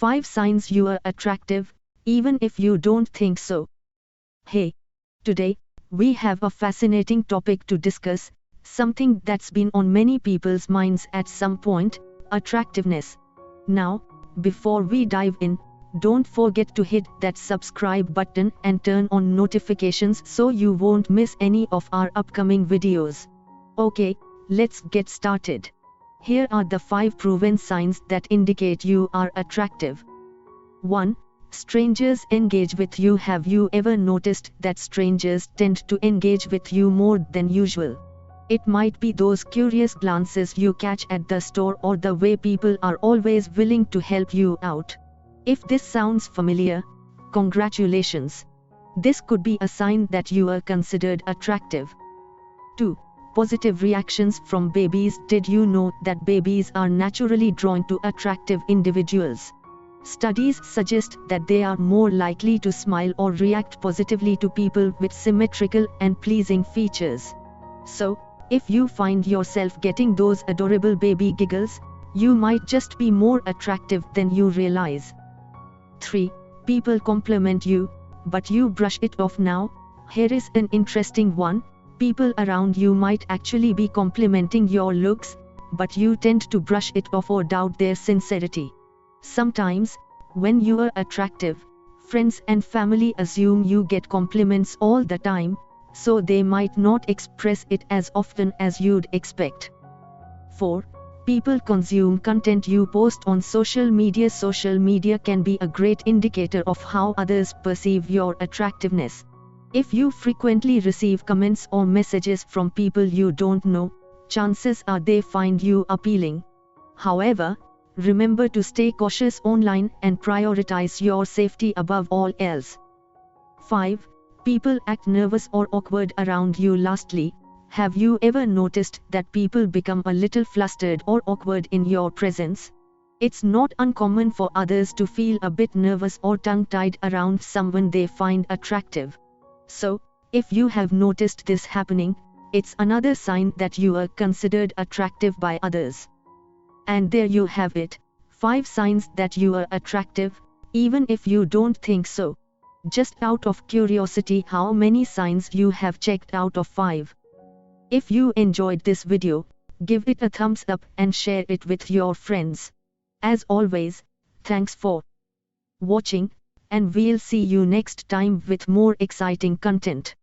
5 signs you are attractive, even if you don't think so. Hey, today, we have a fascinating topic to discuss, something that's been on many people's minds at some point: attractiveness. Now, before we dive in, don't forget to hit that subscribe button and turn on notifications so you won't miss any of our upcoming videos. Okay, let's get started. Here are the 5 proven signs that indicate you are attractive. 1. Strangers engage with you. Have you ever noticed that strangers tend to engage with you more than usual? It might be those curious glances you catch at the store or the way people are always willing to help you out. If this sounds familiar, congratulations. This could be a sign that you are considered attractive. 2. Positive reactions from babies. Did you know that babies are naturally drawn to attractive individuals? Studies suggest that they are more likely to smile or react positively to people with symmetrical and pleasing features. So, if you find yourself getting those adorable baby giggles, you might just be more attractive than you realize. 3. People compliment you, but you brush it off. Now, here is an interesting one. People around you might actually be complimenting your looks, but you tend to brush it off or doubt their sincerity. Sometimes, when you are attractive, friends and family assume you get compliments all the time, so they might not express it as often as you'd expect. 4. People consume content you post on social media. Social media can be a great indicator of how others perceive your attractiveness. If you frequently receive comments or messages from people you don't know, chances are they find you appealing. However, remember to stay cautious online and prioritize your safety above all else. 5. People act nervous or awkward around you. Lastly, have you ever noticed that people become a little flustered or awkward in your presence? It's not uncommon for others to feel a bit nervous or tongue-tied around someone they find attractive. So, if you have noticed this happening, it's another sign that you are considered attractive by others. And there you have it, 5 signs that you are attractive, even if you don't think so. Just out of curiosity, how many signs you have checked out of 5? If you enjoyed this video, give it a thumbs up and share it with your friends. As always, thanks for watching, and we'll see you next time with more exciting content.